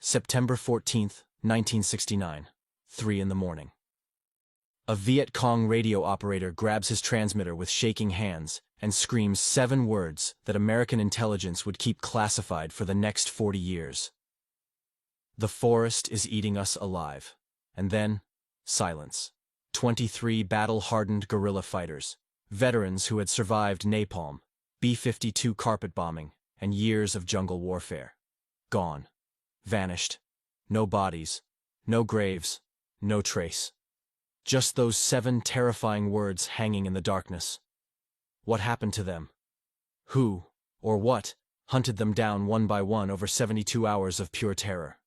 September 14th, 1969, 3 in the morning. A Viet Cong radio operator grabs his transmitter with shaking hands and screams 7 words that American intelligence would keep classified for the next 40 years. The forest is eating us alive. And then, silence. 23 battle-hardened guerrilla fighters, veterans who had survived napalm, B-52 carpet bombing, and years of jungle warfare. Gone. Vanished. No bodies. No graves. No trace. Just those 7 terrifying words hanging in the darkness. What happened to them? Who, or what, hunted them down one by one over 72 hours of pure terror?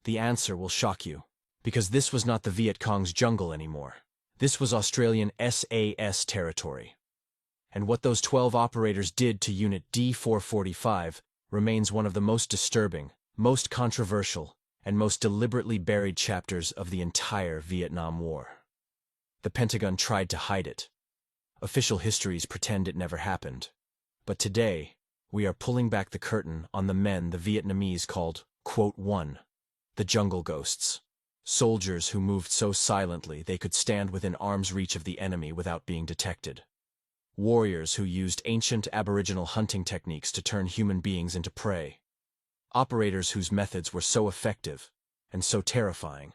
The answer will shock you, because this was not the Viet Cong's jungle anymore. This was Australian SASR territory. And what those 12 operators did to Unit D445 remains one of the most disturbing, most controversial, and most deliberately buried chapters of the entire Vietnam War. The Pentagon tried to hide it. Official histories pretend it never happened. But today, we are pulling back the curtain on the men the Vietnamese called, quote, one, the jungle ghosts. Soldiers who moved so silently they could stand within arm's reach of the enemy without being detected. Warriors who used ancient Aboriginal hunting techniques to turn human beings into prey. Operators whose methods were so effective and so terrifying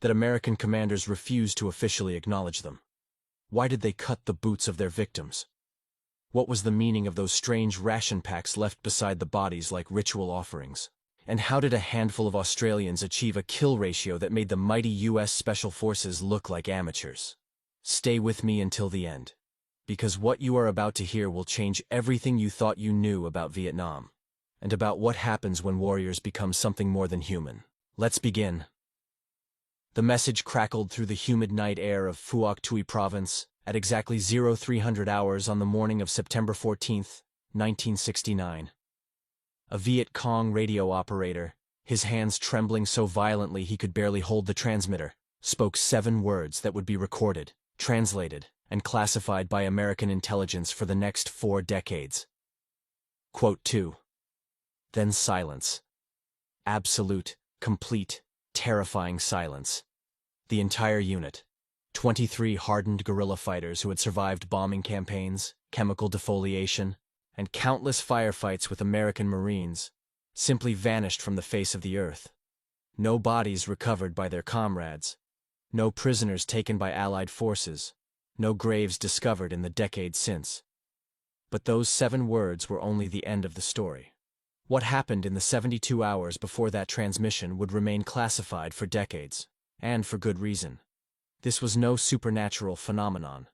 that American commanders refused to officially acknowledge them. Why did they cut the boots of their victims? What was the meaning of those strange ration packs left beside the bodies like ritual offerings? And how did a handful of Australians achieve a kill ratio that made the mighty U.S. Special Forces look like amateurs? Stay with me until the end, because what you are about to hear will change everything you thought you knew about Vietnam, and about what happens when warriors become something more than human. Let's begin. The message crackled through the humid night air of Phuoc Tuy Province at exactly 0300 hours on the morning of September 14th, 1969. A Viet Cong radio operator, his hands trembling so violently he could barely hold the transmitter, spoke 7 words that would be recorded, translated, and classified by American intelligence for the next 4 decades. Quote 2. Then silence. Absolute, complete, terrifying silence. The entire unit, 23 hardened guerrilla fighters who had survived bombing campaigns, chemical defoliation, and countless firefights with American Marines, simply vanished from the face of the earth. No bodies recovered by their comrades, no prisoners taken by Allied forces, no graves discovered in the decades since. But those 7 words were only the end of the story. What happened in the 72 hours before that transmission would remain classified for decades, and for good reason. This was no supernatural phenomenon.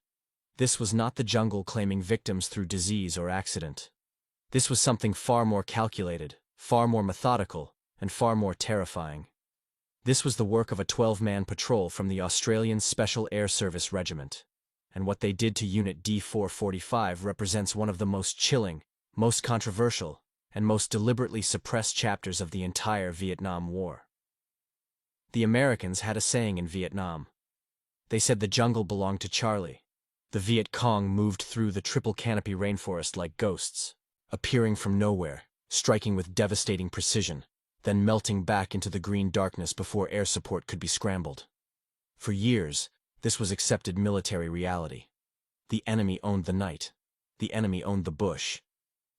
This was not the jungle claiming victims through disease or accident. This was something far more calculated, far more methodical, and far more terrifying. This was the work of a 12-man patrol from the Australian Special Air Service Regiment, and what they did to Unit D445 represents one of the most chilling, most controversial, and most deliberately suppressed chapters of the entire Vietnam War. The Americans had a saying in Vietnam. They said the jungle belonged to Charlie. The Viet Cong moved through the triple canopy rainforest like ghosts, appearing from nowhere, striking with devastating precision, then melting back into the green darkness before air support could be scrambled. For years, this was accepted military reality. The enemy owned the night. The enemy owned the bush.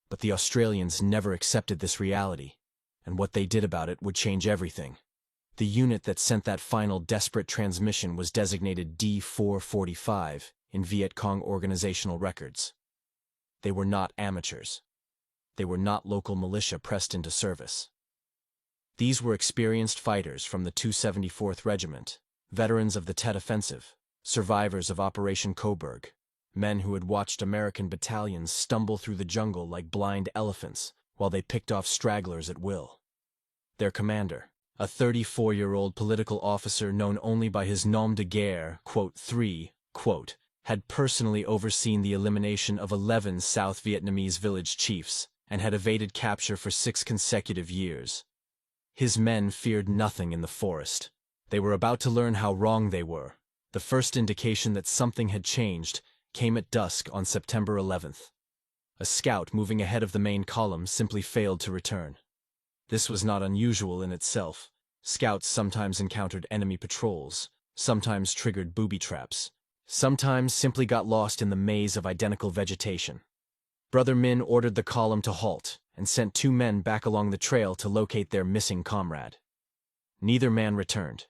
But the Australians never accepted this reality, and what they did about it would change everything. The unit that sent that final desperate transmission was designated D445 in Viet Cong organizational records. They were not amateurs. They were not local militia pressed into service. These were experienced fighters from the 274th Regiment, veterans of the Tet Offensive, survivors of Operation Coburg, men who had watched American battalions stumble through the jungle like blind elephants while they picked off stragglers at will. Their commander, a 34-year-old political officer known only by his nom de guerre, quote, 3, quote, had personally overseen the elimination of 11 South Vietnamese village chiefs and had evaded capture for 6 consecutive years. His men feared nothing in the forest. They were about to learn how wrong they were. The first indication that something had changed came at dusk on September 11th. A scout moving ahead of the main column simply failed to return. This was not unusual in itself. Scouts sometimes encountered enemy patrols, sometimes triggered booby traps, sometimes simply got lost in the maze of identical vegetation. Brother Min ordered the column to halt and sent 2 men back along the trail to locate their missing comrade. Neither man returned.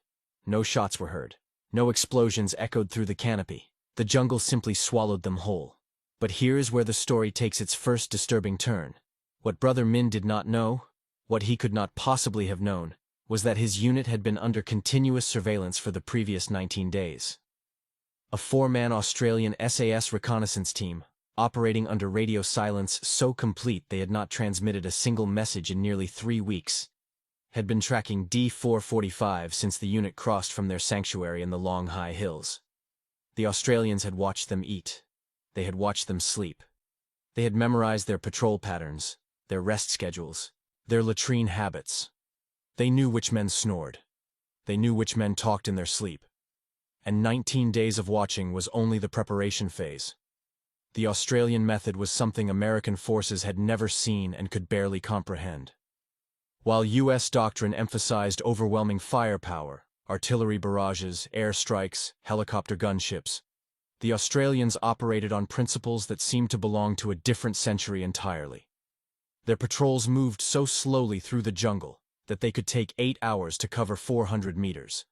No shots were heard. No explosions echoed through the canopy. The jungle simply swallowed them whole. But here is where the story takes its first disturbing turn. What Brother Min did not know, what he could not possibly have known, was that his unit had been under continuous surveillance for the previous 19 days. A 4-man Australian SAS reconnaissance team, operating under radio silence so complete they had not transmitted a single message in nearly 3 weeks, had been tracking D-445 since the unit crossed from their sanctuary in the long high hills. The Australians had watched them eat. They had watched them sleep. They had memorized their patrol patterns, their rest schedules, their latrine habits. They knew which men snored. They knew which men talked in their sleep. And 19 days of watching was only the preparation phase. The Australian method was something American forces had never seen and could barely comprehend. While U.S. doctrine emphasized overwhelming firepower, artillery barrages, airstrikes, helicopter gunships, the Australians operated on principles that seemed to belong to a different century entirely. Their patrols moved so slowly through the jungle that they could take 8 hours to cover 400 meters.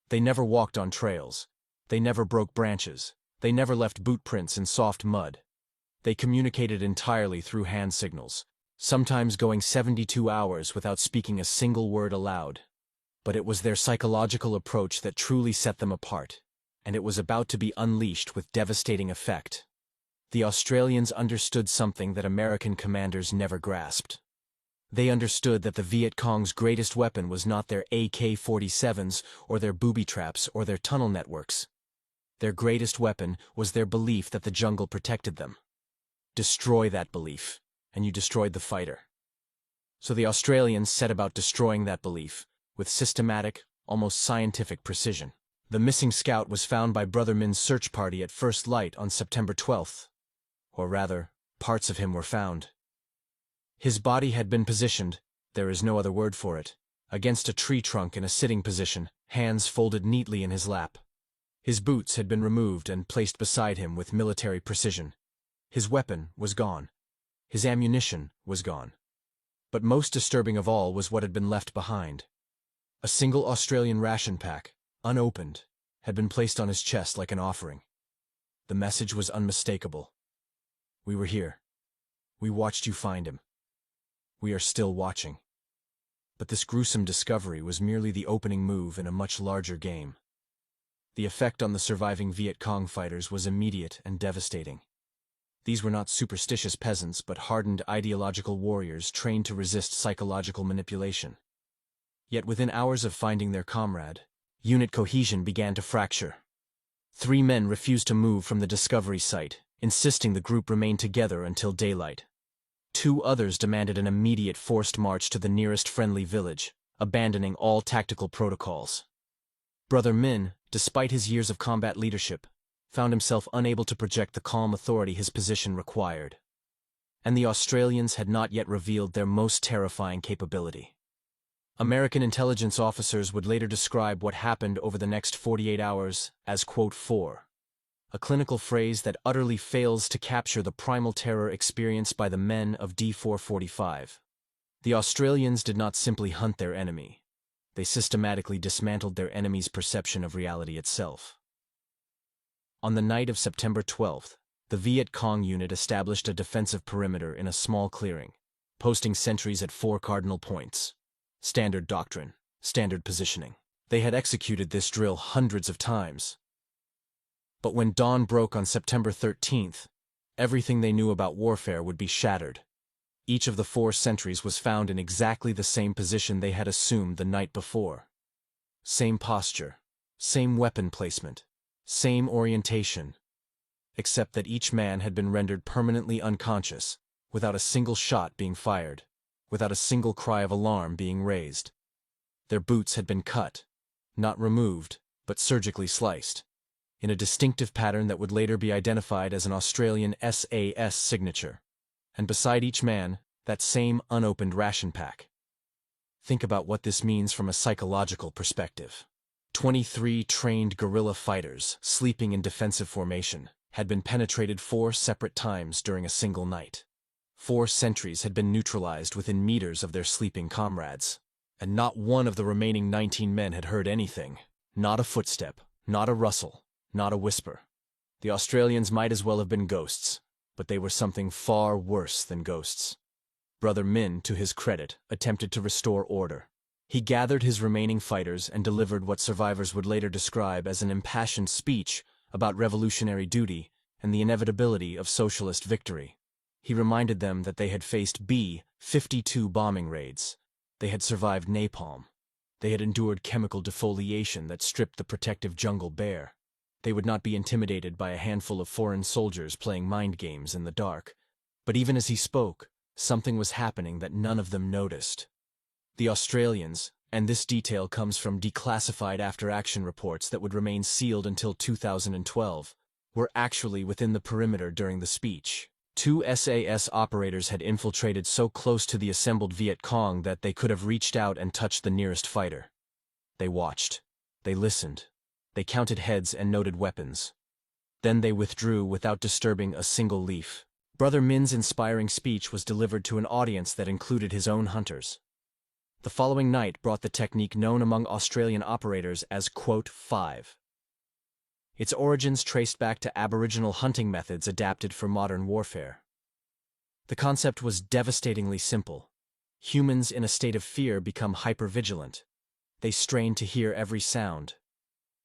They never walked on trails. They never broke branches. They never left boot prints in soft mud. They communicated entirely through hand signals, sometimes going 72 hours without speaking a single word aloud. But it was their psychological approach that truly set them apart, and it was about to be unleashed with devastating effect. The Australians understood something that American commanders never grasped. They understood that the Viet Cong's greatest weapon was not their AK-47s or their booby traps or their tunnel networks. Their greatest weapon was their belief that the jungle protected them. Destroy that belief, and you destroyed the fighter. So the Australians set about destroying that belief, with systematic, almost scientific precision. The missing scout was found by Brother Min's search party at first light on September 12th. Or rather, parts of him were found. His body had been positioned, there is no other word for it, against a tree trunk in a sitting position, hands folded neatly in his lap. His boots had been removed and placed beside him with military precision. His weapon was gone. His ammunition was gone. But most disturbing of all was what had been left behind. A single Australian ration pack, unopened, had been placed on his chest like an offering. The message was unmistakable. We were here. We watched you find him. We are still watching. But this gruesome discovery was merely the opening move in a much larger game. The effect on the surviving Viet Cong fighters was immediate and devastating. These were not superstitious peasants, but hardened ideological warriors trained to resist psychological manipulation. Yet within hours of finding their comrade, unit cohesion began to fracture. 3 men refused to move from the discovery site, insisting the group remain together until daylight. 2 others demanded an immediate forced march to the nearest friendly village, abandoning all tactical protocols. Brother Min, despite his years of combat leadership, found himself unable to project the calm authority his position required. And the Australians had not yet revealed their most terrifying capability. American intelligence officers would later describe what happened over the next 48 hours as, quote, 4. A clinical phrase that utterly fails to capture the primal terror experienced by the men of D-445. The Australians did not simply hunt their enemy. They systematically dismantled their enemy's perception of reality itself. On the night of September 12th, the Viet Cong unit established a defensive perimeter in a small clearing, posting sentries at 4 cardinal points. Standard doctrine, standard positioning. They had executed this drill hundreds of times. But when dawn broke on September 13th, everything they knew about warfare would be shattered. Each of the 4 sentries was found in exactly the same position they had assumed the night before. Same posture, same weapon placement, same orientation, except that each man had been rendered permanently unconscious, without a single shot being fired, without a single cry of alarm being raised. Their boots had been cut, not removed, but surgically sliced, in a distinctive pattern that would later be identified as an Australian SAS signature, and beside each man, that same unopened ration pack. Think about what this means from a psychological perspective. 23 trained guerrilla fighters, sleeping in defensive formation, had been penetrated 4 separate times during a single night. 4 sentries had been neutralized within meters of their sleeping comrades. And not one of the remaining 19 men had heard anything. Not a footstep, not a rustle, not a whisper. The Australians might as well have been ghosts, but they were something far worse than ghosts. Brother Min, to his credit, attempted to restore order. He gathered his remaining fighters and delivered what survivors would later describe as an impassioned speech about revolutionary duty and the inevitability of socialist victory. He reminded them that they had faced B-52 bombing raids. They had survived napalm. They had endured chemical defoliation that stripped the protective jungle bare. They would not be intimidated by a handful of foreign soldiers playing mind games in the dark. But even as he spoke, something was happening that none of them noticed. The Australians, and this detail comes from declassified after-action reports that would remain sealed until 2012, were actually within the perimeter during the speech. 2 SAS operators had infiltrated so close to the assembled Viet Cong that they could have reached out and touched the nearest fighter. They watched. They listened. They counted heads and noted weapons. Then they withdrew without disturbing a single leaf. Brother Min's inspiring speech was delivered to an audience that included his own hunters. The following night brought the technique known among Australian operators as Quote 5. Its origins traced back to Aboriginal hunting methods adapted for modern warfare. The concept was devastatingly simple. Humans in a state of fear become hypervigilant. They strain to hear every sound.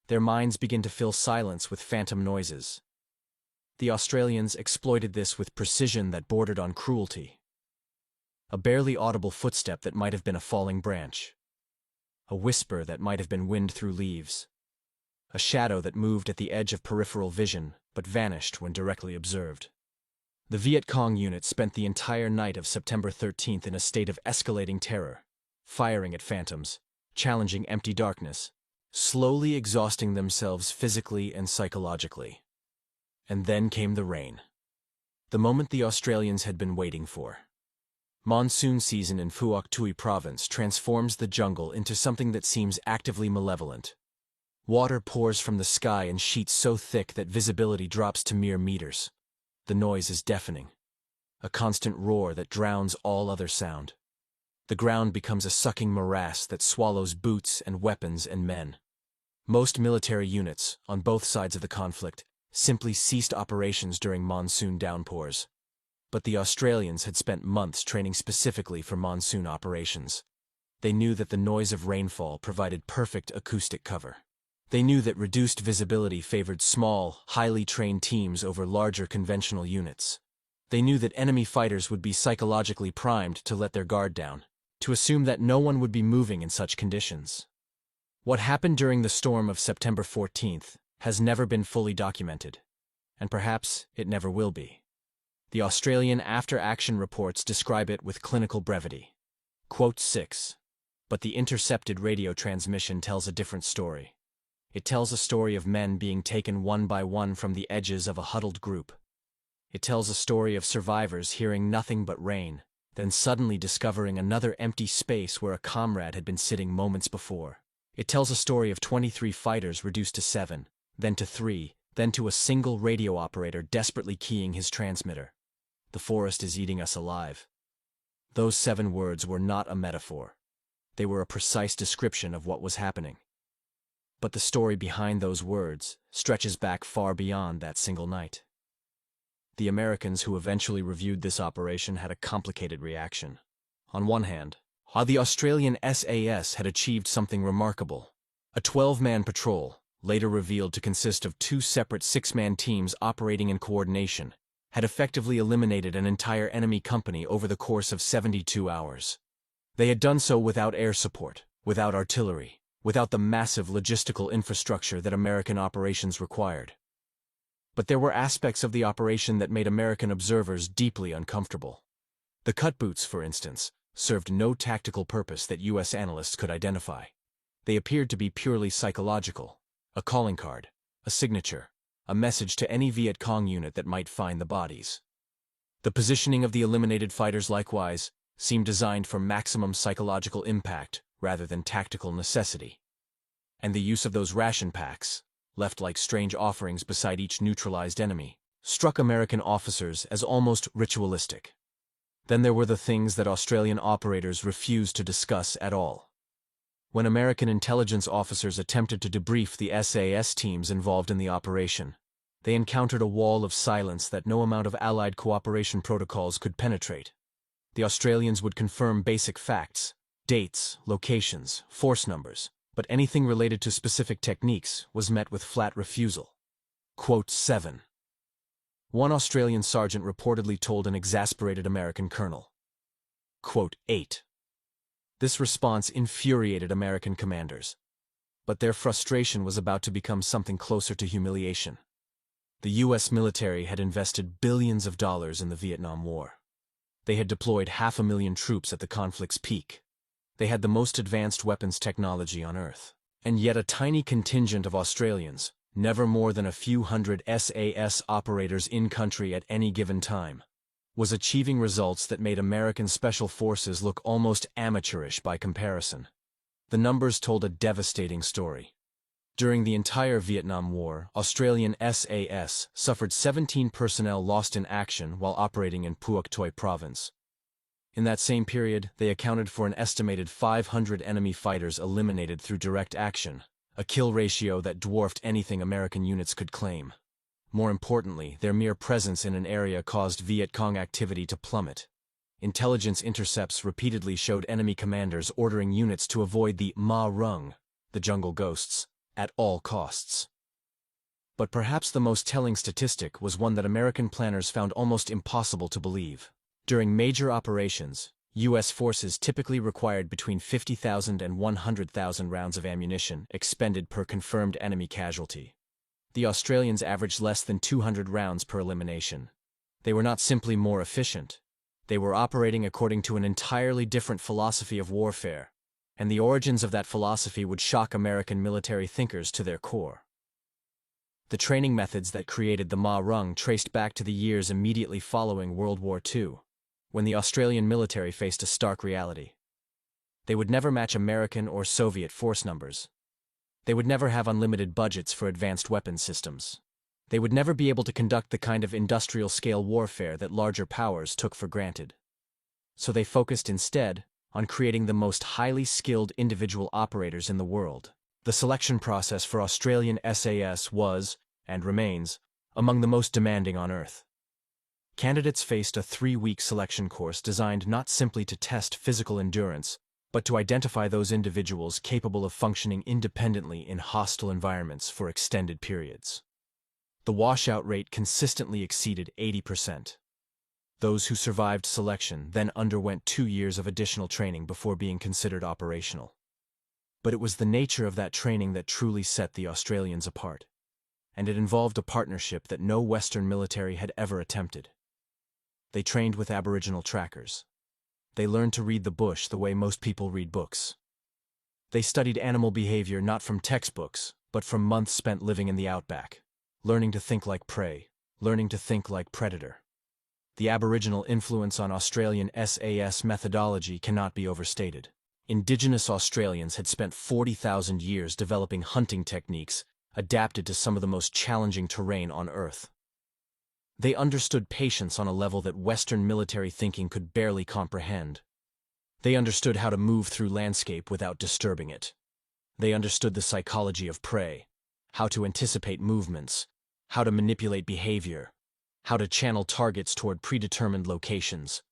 Their minds begin to fill silence with phantom noises. The Australians exploited this with precision that bordered on cruelty. A barely audible footstep that might have been a falling branch. A whisper that might have been wind through leaves. A shadow that moved at the edge of peripheral vision, but vanished when directly observed. The Viet Cong unit spent the entire night of September 13th in a state of escalating terror, firing at phantoms, challenging empty darkness, slowly exhausting themselves physically and psychologically. And then came the rain. The moment the Australians had been waiting for. Monsoon season in Phuoc Tuy province transforms the jungle into something that seems actively malevolent. Water pours from the sky in sheets so thick that visibility drops to mere meters. The noise is deafening. A constant roar that drowns all other sound. The ground becomes a sucking morass that swallows boots and weapons and men. Most military units, on both sides of the conflict, simply ceased operations during monsoon downpours. But the Australians had spent months training specifically for monsoon operations. They knew that the noise of rainfall provided perfect acoustic cover. They knew that reduced visibility favored small, highly trained teams over larger conventional units. They knew that enemy fighters would be psychologically primed to let their guard down, to assume that no one would be moving in such conditions. What happened during the storm of September 14th has never been fully documented, and perhaps it never will be. The Australian after-action reports describe it with clinical brevity. Quote 6. But the intercepted radio transmission tells a different story. It tells a story of men being taken one by one from the edges of a huddled group. It tells a story of survivors hearing nothing but rain, then suddenly discovering another empty space where a comrade had been sitting moments before. It tells a story of 23 fighters reduced to 7, then to 3, then to a single radio operator desperately keying his transmitter. The forest is eating us alive. Those 7 words were not a metaphor. They were a precise description of what was happening. But the story behind those words stretches back far beyond that single night. The Americans who eventually reviewed this operation had a complicated reaction. On one hand, the Australian SAS had achieved something remarkable. A 12-man patrol, later revealed to consist of 2 separate 6-man teams operating in coordination, had effectively eliminated an entire enemy company over the course of 72 hours. They had done so without air support, without artillery, without the massive logistical infrastructure that American operations required. But there were aspects of the operation that made American observers deeply uncomfortable. The cut boots, for instance, served no tactical purpose that U.S. analysts could identify. They appeared to be purely psychological, a calling card, a signature, a message to any Viet Cong unit that might find the bodies. The positioning of the eliminated fighters likewise seemed designed for maximum psychological impact rather than tactical necessity. And the use of those ration packs, left like strange offerings beside each neutralized enemy, struck American officers as almost ritualistic. Then there were the things that Australian operators refused to discuss at all. When American intelligence officers attempted to debrief the SAS teams involved in the operation, they encountered a wall of silence that no amount of Allied cooperation protocols could penetrate. The Australians would confirm basic facts, dates, locations, force numbers, but anything related to specific techniques was met with flat refusal. Quote 7. One Australian sergeant reportedly told an exasperated American colonel. Quote 8. This response infuriated American commanders, but their frustration was about to become something closer to humiliation. The U.S. military had invested billions of dollars in the Vietnam War. They had deployed 500,000 troops at the conflict's peak. They had the most advanced weapons technology on Earth. And yet a tiny contingent of Australians, never more than a few hundred SAS operators in-country at any given time, was achieving results that made American special forces look almost amateurish by comparison. The numbers told a devastating story. During the entire Vietnam War, Australian SAS suffered 17 personnel lost in action while operating in Phuoc Toi Province. In that same period, they accounted for an estimated 500 enemy fighters eliminated through direct action, a kill ratio that dwarfed anything American units could claim. More importantly, their mere presence in an area caused Viet Cong activity to plummet. Intelligence intercepts repeatedly showed enemy commanders ordering units to avoid the Ma Rung, the jungle ghosts, at all costs. But perhaps the most telling statistic was one that American planners found almost impossible to believe. During major operations, U.S. forces typically required between 50,000 and 100,000 rounds of ammunition expended per confirmed enemy casualty. The Australians averaged less than 200 rounds per elimination. They were not simply more efficient. They were operating according to an entirely different philosophy of warfare, and the origins of that philosophy would shock American military thinkers to their core. The training methods that created the Ma Rung traced back to the years immediately following World War II, when the Australian military faced a stark reality. They would never match American or Soviet force numbers. They would never have unlimited budgets for advanced weapons systems. They would never be able to conduct the kind of industrial-scale warfare that larger powers took for granted. So they focused instead on creating the most highly skilled individual operators in the world. The selection process for Australian SAS was, and remains, among the most demanding on Earth. Candidates faced a 3-week selection course designed not simply to test physical endurance, but to identify those individuals capable of functioning independently in hostile environments for extended periods. The washout rate consistently exceeded 80%. Those who survived selection then underwent 2 years of additional training before being considered operational. But it was the nature of that training that truly set the Australians apart, and it involved a partnership that no Western military had ever attempted. They trained with Aboriginal trackers. They learned to read the bush the way most people read books. They studied animal behavior not from textbooks, but from months spent living in the outback, learning to think like prey, learning to think like predator. The Aboriginal influence on Australian SAS methodology cannot be overstated. Indigenous Australians had spent 40,000 years developing hunting techniques adapted to some of the most challenging terrain on Earth. They understood patience on a level that Western military thinking could barely comprehend. They understood how to move through landscape without disturbing it. They understood the psychology of prey, how to anticipate movements, how to manipulate behavior, how to channel targets toward predetermined locations.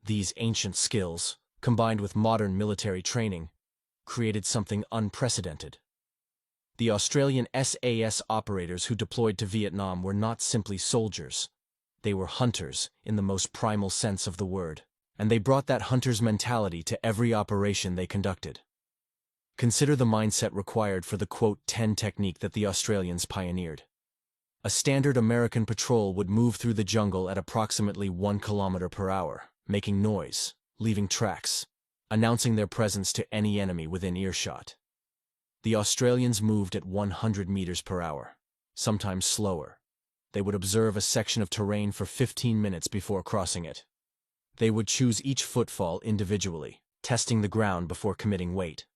These ancient skills, combined with modern military training, created something unprecedented. The Australian SAS operators who deployed to Vietnam were not simply soldiers. They were hunters in the most primal sense of the word, and they brought that hunter's mentality to every operation they conducted. Consider the mindset required for the quote 10 technique that the Australians pioneered. A standard American patrol would move through the jungle at approximately 1 kilometer per hour, making noise, leaving tracks, announcing their presence to any enemy within earshot. The Australians moved at 100 meters per hour, sometimes slower. They would observe a section of terrain for 15 minutes before crossing it. They would choose each footfall individually, testing the ground before committing weight.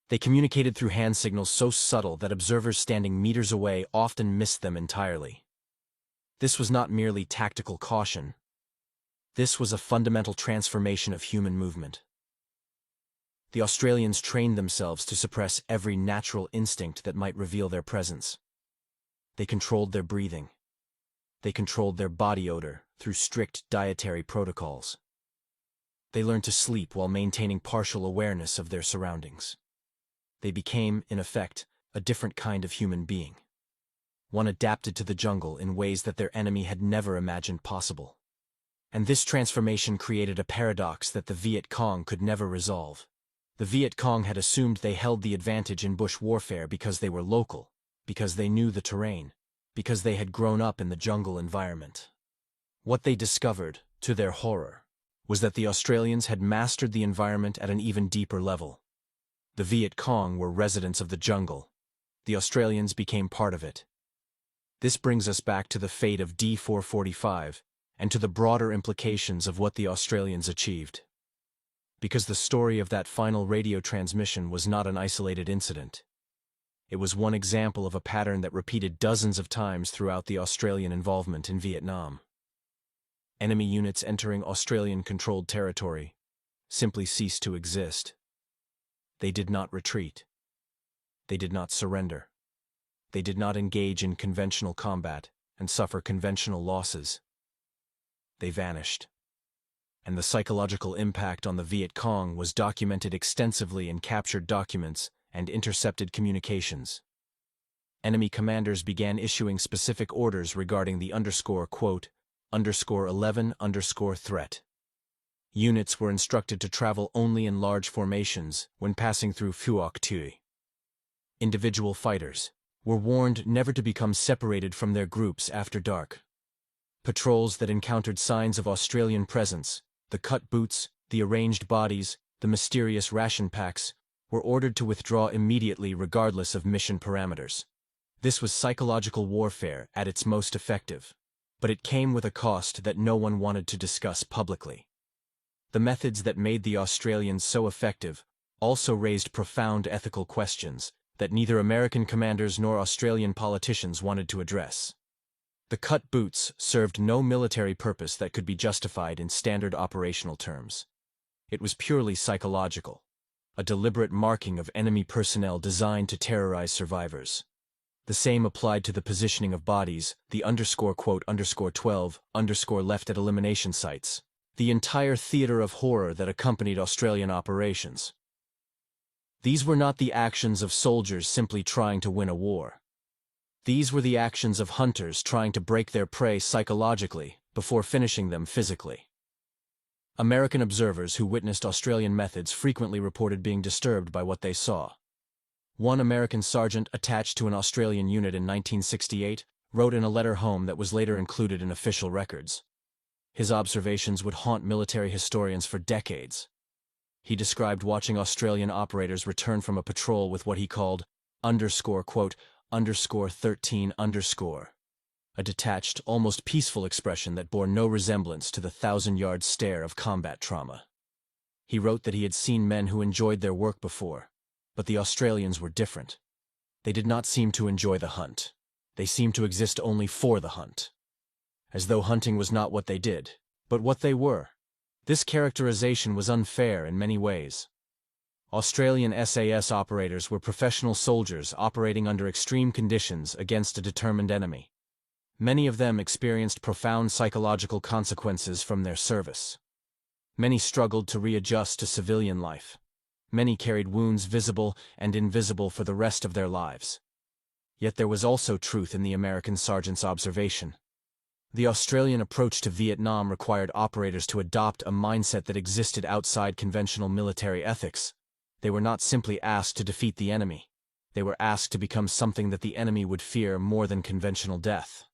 They communicated through hand signals so subtle that observers standing meters away often missed them entirely. This was not merely tactical caution. This was a fundamental transformation of human movement. The Australians trained themselves to suppress every natural instinct that might reveal their presence. They controlled their breathing. They controlled their body odor through strict dietary protocols. They learned to sleep while maintaining partial awareness of their surroundings. They became, in effect, a different kind of human being. One adapted to the jungle in ways that their enemy had never imagined possible. And this transformation created a paradox that the Viet Cong could never resolve. The Viet Cong had assumed they held the advantage in bush warfare because they were local, because they knew the terrain, because they had grown up in the jungle environment. What they discovered, to their horror, was that the Australians had mastered the environment at an even deeper level. The Viet Cong were residents of the jungle. The Australians became part of it. This brings us back to the fate of D-445 and to the broader implications of what the Australians achieved. Because the story of that final radio transmission was not an isolated incident. It was one example of a pattern that repeated dozens of times throughout the Australian involvement in Vietnam. Enemy units entering Australian-controlled territory simply ceased to exist. They did not retreat. They did not surrender. They did not engage in conventional combat and suffer conventional losses. They vanished. And the psychological impact on the Viet Cong was documented extensively in captured documents and intercepted communications. Enemy commanders began issuing specific orders regarding the _11_threat. Units were instructed to travel only in large formations when passing through Phuoc Tuy. Individual fighters were warned never to become separated from their groups after dark. Patrols that encountered signs of Australian presence, the cut boots, the arranged bodies, the mysterious ration packs, were ordered to withdraw immediately regardless of mission parameters. This was psychological warfare at its most effective, but it came with a cost that no one wanted to discuss publicly. The methods that made the Australians so effective also raised profound ethical questions that neither American commanders nor Australian politicians wanted to address. The cut boots served no military purpose that could be justified in standard operational terms. It was purely psychological, a deliberate marking of enemy personnel designed to terrorize survivors. The same applied to the positioning of bodies, the _12_ left at elimination sites, the entire theater of horror that accompanied Australian operations. These were not the actions of soldiers simply trying to win a war. These were the actions of hunters trying to break their prey psychologically before finishing them physically. American observers who witnessed Australian methods frequently reported being disturbed by what they saw. One American sergeant attached to an Australian unit in 1968 wrote in a letter home that was later included in official records. His observations would haunt military historians for decades. He described watching Australian operators return from a patrol with what he called _13_, a detached, almost peaceful expression that bore no resemblance to the 1,000-yard stare of combat trauma. He wrote that he had seen men who enjoyed their work before, but the Australians were different. They did not seem to enjoy the hunt. They seemed to exist only for the hunt. As though hunting was not what they did, but what they were. This characterization was unfair in many ways. Australian SAS operators were professional soldiers operating under extreme conditions against a determined enemy. Many of them experienced profound psychological consequences from their service. Many struggled to readjust to civilian life. Many carried wounds visible and invisible for the rest of their lives. Yet there was also truth in the American sergeant's observation. The Australian approach to Vietnam required operators to adopt a mindset that existed outside conventional military ethics. They were not simply asked to defeat the enemy. They were asked to become something that the enemy would fear more than conventional death.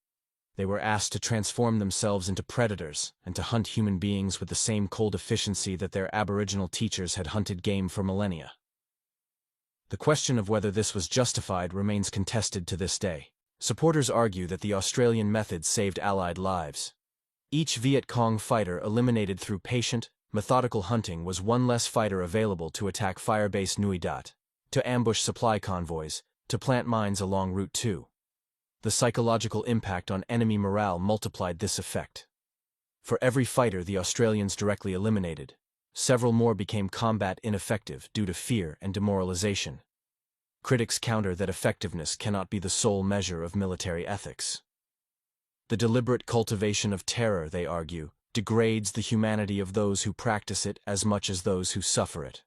They were asked to transform themselves into predators and to hunt human beings with the same cold efficiency that their Aboriginal teachers had hunted game for millennia. The question of whether this was justified remains contested to this day. Supporters argue that the Australian method saved Allied lives. Each Viet Cong fighter eliminated through patient, methodical hunting was one less fighter available to attack Firebase Nui Dat, to ambush supply convoys, to plant mines along Route 2. The psychological impact on enemy morale multiplied this effect. For every fighter the Australians directly eliminated, several more became combat ineffective due to fear and demoralization. Critics counter that effectiveness cannot be the sole measure of military ethics. The deliberate cultivation of terror, they argue, degrades the humanity of those who practice it as much as those who suffer it.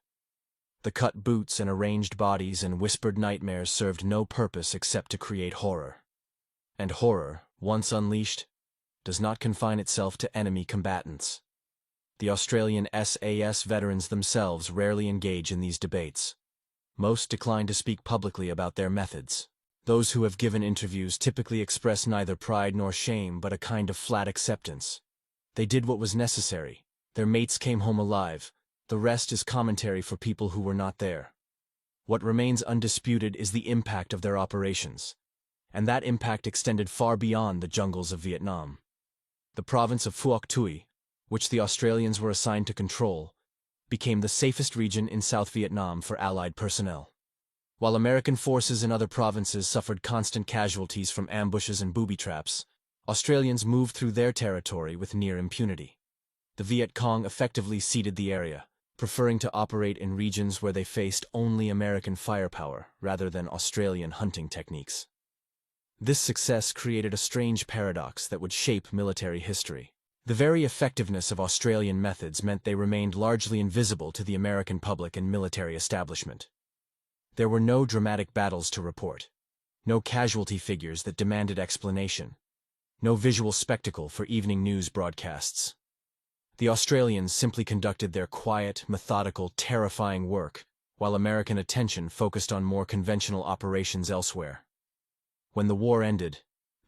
The cut boots and arranged bodies and whispered nightmares served no purpose except to create horror. And horror, once unleashed, does not confine itself to enemy combatants. The Australian SAS veterans themselves rarely engage in these debates. Most decline to speak publicly about their methods. Those who have given interviews typically express neither pride nor shame but a kind of flat acceptance. They did what was necessary. Their mates came home alive. The rest is commentary for people who were not there. What remains undisputed is the impact of their operations. And that impact extended far beyond the jungles of Vietnam. The province of Phuoc Tuy, which the Australians were assigned to control, became the safest region in South Vietnam for Allied personnel. While American forces in other provinces suffered constant casualties from ambushes and booby traps, Australians moved through their territory with near impunity. The Viet Cong effectively ceded the area, preferring to operate in regions where they faced only American firepower rather than Australian hunting techniques. This success created a strange paradox that would shape military history. The very effectiveness of Australian methods meant they remained largely invisible to the American public and military establishment. There were no dramatic battles to report, no casualty figures that demanded explanation, no visual spectacle for evening news broadcasts. The Australians simply conducted their quiet, methodical, terrifying work, while American attention focused on more conventional operations elsewhere. When the war ended,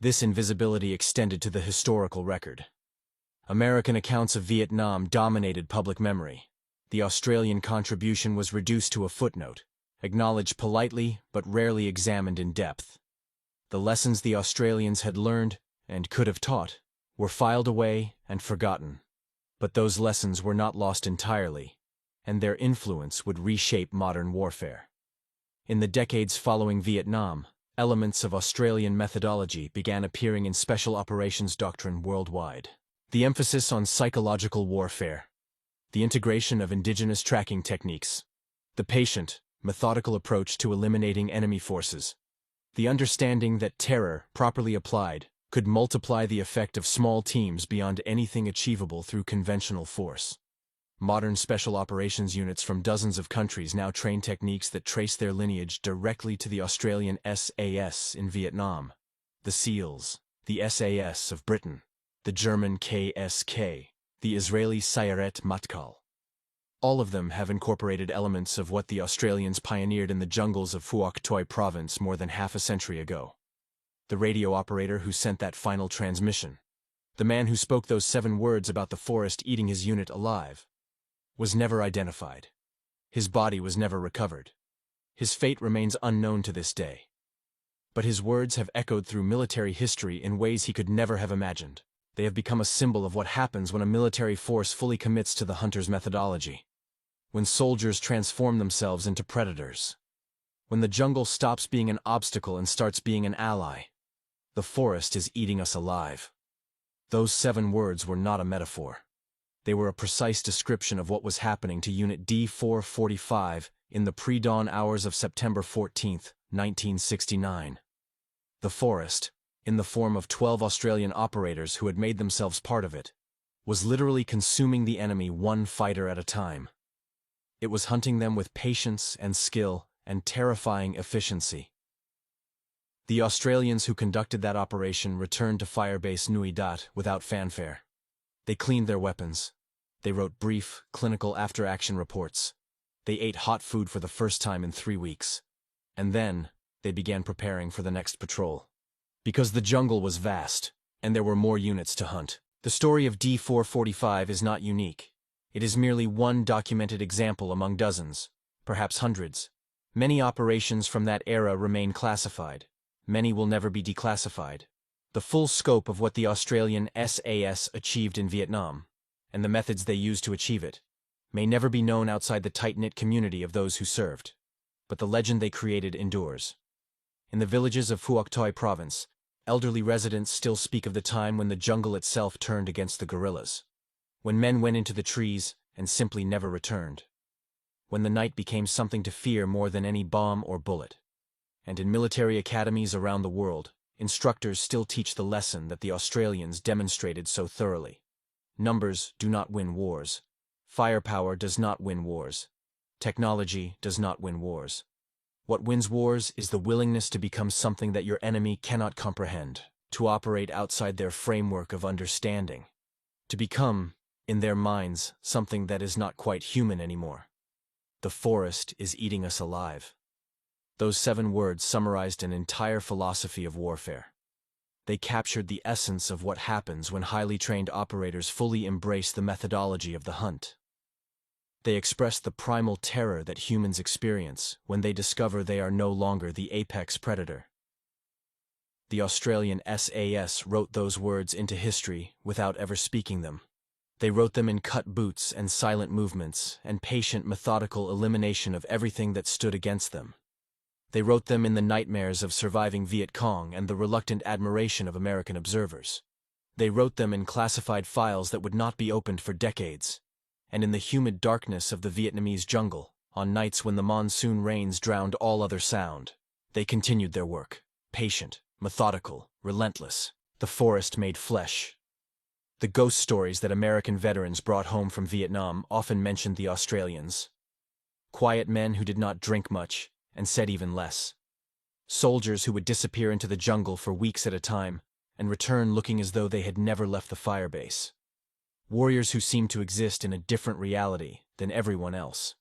this invisibility extended to the historical record. American accounts of Vietnam dominated public memory. The Australian contribution was reduced to a footnote, acknowledged politely but rarely examined in depth. The lessons the Australians had learned, and could have taught, were filed away and forgotten. But those lessons were not lost entirely, and their influence would reshape modern warfare. In the decades following Vietnam, elements of Australian methodology began appearing in special operations doctrine worldwide. The emphasis on psychological warfare, the integration of indigenous tracking techniques, the patient, methodical approach to eliminating enemy forces, the understanding that terror, properly applied, could multiply the effect of small teams beyond anything achievable through conventional force. Modern special operations units from dozens of countries now train techniques that trace their lineage directly to the Australian SAS in Vietnam, the SEALs, the SAS of Britain, the German KSK, the Israeli Sayeret Matkal. All of them have incorporated elements of what the Australians pioneered in the jungles of Phuoc Tuy province more than half a century ago. The radio operator who sent that final transmission, the man who spoke those 7 words about the forest eating his unit alive, was never identified. His body was never recovered. His fate remains unknown to this day. But his words have echoed through military history in ways he could never have imagined. They have become a symbol of what happens when a military force fully commits to the hunter's methodology. When soldiers transform themselves into predators. When the jungle stops being an obstacle and starts being an ally. The forest is eating us alive. Those 7 words were not a metaphor. They were a precise description of what was happening to Unit D445 in the pre-dawn hours of September 14, 1969. The forest, in the form of 12 Australian operators who had made themselves part of it, was literally consuming the enemy one fighter at a time. It was hunting them with patience and skill and terrifying efficiency. The Australians who conducted that operation returned to Firebase Nui Dat without fanfare. They cleaned their weapons. They wrote brief, clinical after-action reports. They ate hot food for the first time in 3 weeks. And then, they began preparing for the next patrol. Because the jungle was vast, and there were more units to hunt. The story of D445 is not unique. It is merely one documented example among dozens, perhaps hundreds. Many operations from that era remain classified. Many will never be declassified. The full scope of what the Australian SAS achieved in Vietnam, and the methods they used to achieve it, may never be known outside the tight-knit community of those who served, but the legend they created endures. In the villages of Phuoc Toi province, elderly residents still speak of the time when the jungle itself turned against the guerrillas, when men went into the trees and simply never returned, when the night became something to fear more than any bomb or bullet. And in military academies around the world, instructors still teach the lesson that the Australians demonstrated so thoroughly. Numbers do not win wars. Firepower does not win wars. Technology does not win wars. What wins wars is the willingness to become something that your enemy cannot comprehend, to operate outside their framework of understanding, to become, in their minds, something that is not quite human anymore. The forest is eating us alive. Those 7 words summarized an entire philosophy of warfare. They captured the essence of what happens when highly trained operators fully embrace the methodology of the hunt. They express the primal terror that humans experience when they discover they are no longer the apex predator. The Australian SAS wrote those words into history without ever speaking them. They wrote them in cut boots and silent movements and patient, methodical elimination of everything that stood against them. They wrote them in the nightmares of surviving Viet Cong and the reluctant admiration of American observers. They wrote them in classified files that would not be opened for decades, and in the humid darkness of the Vietnamese jungle, on nights when the monsoon rains drowned all other sound. They continued their work, patient, methodical, relentless. The forest made flesh. The ghost stories that American veterans brought home from Vietnam often mentioned the Australians. Quiet men who did not drink much, and said even less. Soldiers who would disappear into the jungle for weeks at a time, and return looking as though they had never left the firebase. Warriors who seemed to exist in a different reality than everyone else.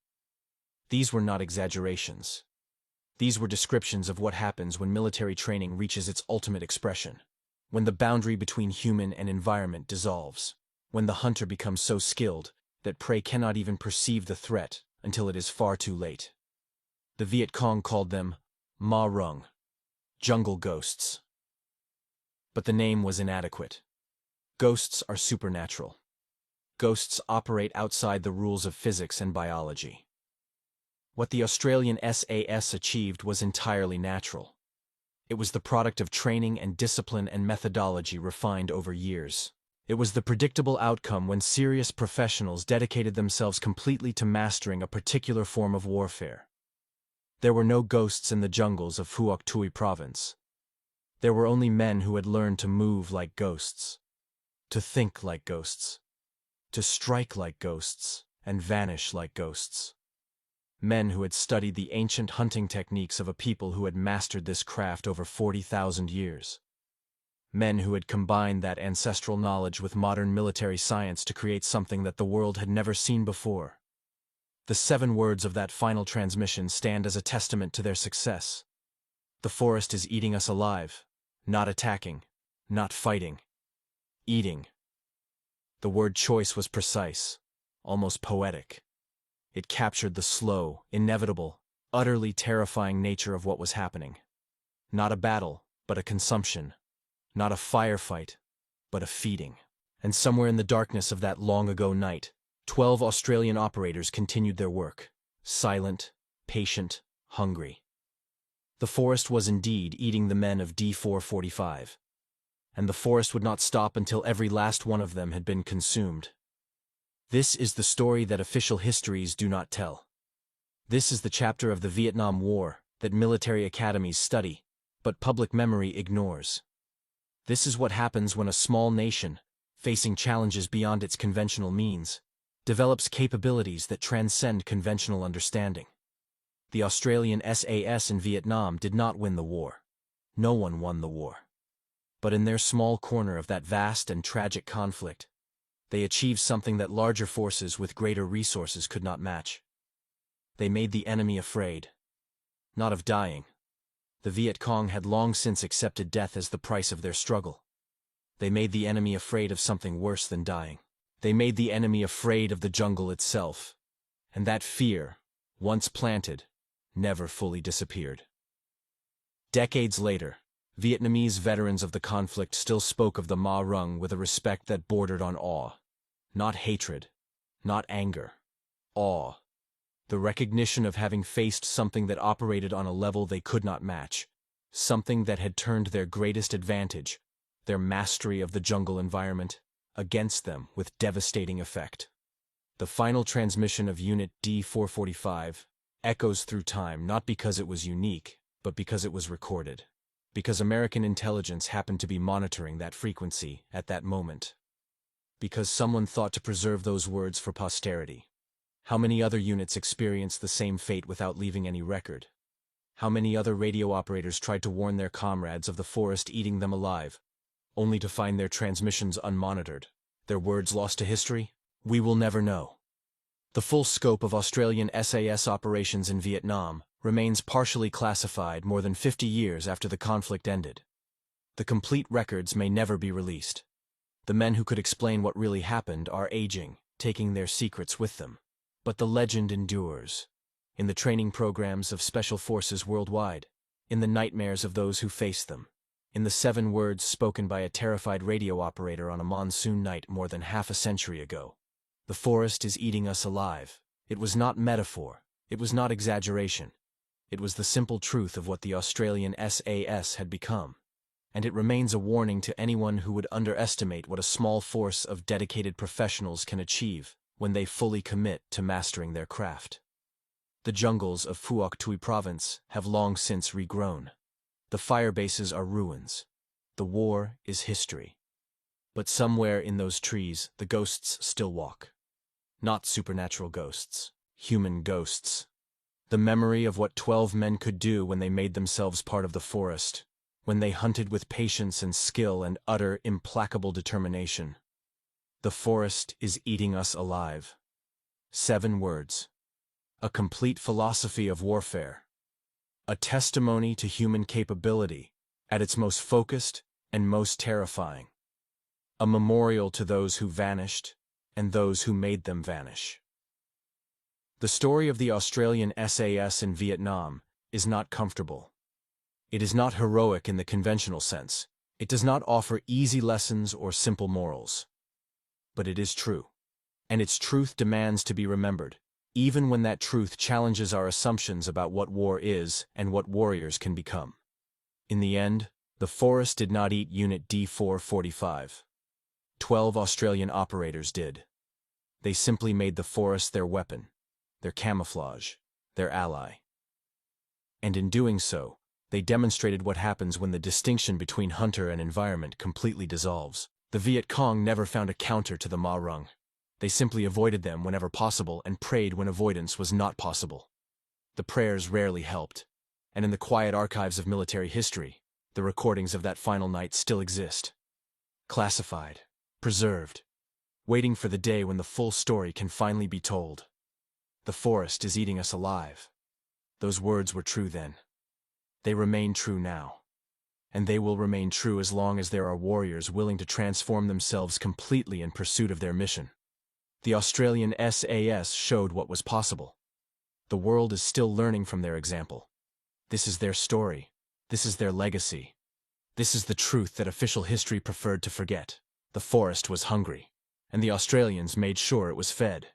These were not exaggerations. These were descriptions of what happens when military training reaches its ultimate expression, when the boundary between human and environment dissolves, when the hunter becomes so skilled that prey cannot even perceive the threat until it is far too late. The Viet Cong called them Ma Rung, jungle ghosts. But the name was inadequate. Ghosts are supernatural. Ghosts operate outside the rules of physics and biology. What the Australian SAS achieved was entirely natural. It was the product of training and discipline and methodology refined over years. It was the predictable outcome when serious professionals dedicated themselves completely to mastering a particular form of warfare. There were no ghosts in the jungles of Phuoc Toi province. There were only men who had learned to move like ghosts, to think like ghosts, to strike like ghosts, and vanish like ghosts. Men who had studied the ancient hunting techniques of a people who had mastered this craft over 40,000 years. Men who had combined that ancestral knowledge with modern military science to create something that the world had never seen before. The 7 words of that final transmission stand as a testament to their success. The forest is eating us alive, not attacking, not fighting, eating. The word choice was precise, almost poetic. It captured the slow, inevitable, utterly terrifying nature of what was happening. Not a battle, but a consumption. Not a firefight, but a feeding. And somewhere in the darkness of that long-ago night, 12 Australian operators continued their work, silent, patient, hungry. The forest was indeed eating the men of D445. And the forest would not stop until every last one of them had been consumed. This is the story that official histories do not tell. This is the chapter of the Vietnam War that military academies study, but public memory ignores. This is what happens when a small nation, facing challenges beyond its conventional means, develops capabilities that transcend conventional understanding. The Australian SAS in Vietnam did not win the war. No one won the war. But in their small corner of that vast and tragic conflict, they achieved something that larger forces with greater resources could not match. They made the enemy afraid. Not of dying. The Viet Cong had long since accepted death as the price of their struggle. They made the enemy afraid of something worse than dying. They made the enemy afraid of the jungle itself. And that fear, once planted, never fully disappeared. Decades later, Vietnamese veterans of the conflict still spoke of the Ma Rung with a respect that bordered on awe. Not hatred, not anger. Awe. The recognition of having faced something that operated on a level they could not match. Something that had turned their greatest advantage, their mastery of the jungle environment, against them with devastating effect. The final transmission of Unit D-445 echoes through time not because it was unique, but because it was recorded. Because American intelligence happened to be monitoring that frequency at that moment. Because someone thought to preserve those words for posterity. How many other units experienced the same fate without leaving any record? How many other radio operators tried to warn their comrades of the forest eating them alive, only to find their transmissions unmonitored, their words lost to history? We will never know. The full scope of Australian SAS operations in Vietnam remains partially classified more than 50 years after the conflict ended. The complete records may never be released. The men who could explain what really happened are aging, taking their secrets with them. But the legend endures. In the training programs of special forces worldwide, in the nightmares of those who face them, in the 7 words spoken by a terrified radio operator on a monsoon night more than half a century ago. The forest is eating us alive. It was not metaphor. It was not exaggeration. It was the simple truth of what the Australian SAS had become. And it remains a warning to anyone who would underestimate what a small force of dedicated professionals can achieve when they fully commit to mastering their craft. The jungles of Phuoc Tuy Province have long since regrown. The fire bases are ruins. The war is history. But somewhere in those trees, the ghosts still walk. Not supernatural ghosts, human ghosts. The memory of what 12 men could do when they made themselves part of the forest, when they hunted with patience and skill and utter, implacable determination. The forest is eating us alive. 7 words. A complete philosophy of warfare. A testimony to human capability at its most focused and most terrifying. A memorial to those who vanished and those who made them vanish. The story of the Australian SAS in Vietnam is not comfortable. It is not heroic in the conventional sense. It does not offer easy lessons or simple morals. But it is true. And its truth demands to be remembered, even when that truth challenges our assumptions about what war is and what warriors can become. In the end, the forest did not eat Unit D-445. 12 Australian operators did. They simply made the forest their weapon, their camouflage, their ally. And in doing so, they demonstrated what happens when the distinction between hunter and environment completely dissolves. The Viet Cong never found a counter to the Ma Rung. They simply avoided them whenever possible and prayed when avoidance was not possible. The prayers rarely helped, and in the quiet archives of military history, the recordings of that final night still exist. Classified, preserved, waiting for the day when the full story can finally be told. The forest is eating us alive. Those words were true then. They remain true now. And they will remain true as long as there are warriors willing to transform themselves completely in pursuit of their mission. The Australian SAS showed what was possible. The world is still learning from their example. This is their story. This is their legacy. This is the truth that official history preferred to forget. The forest was hungry, and the Australians made sure it was fed.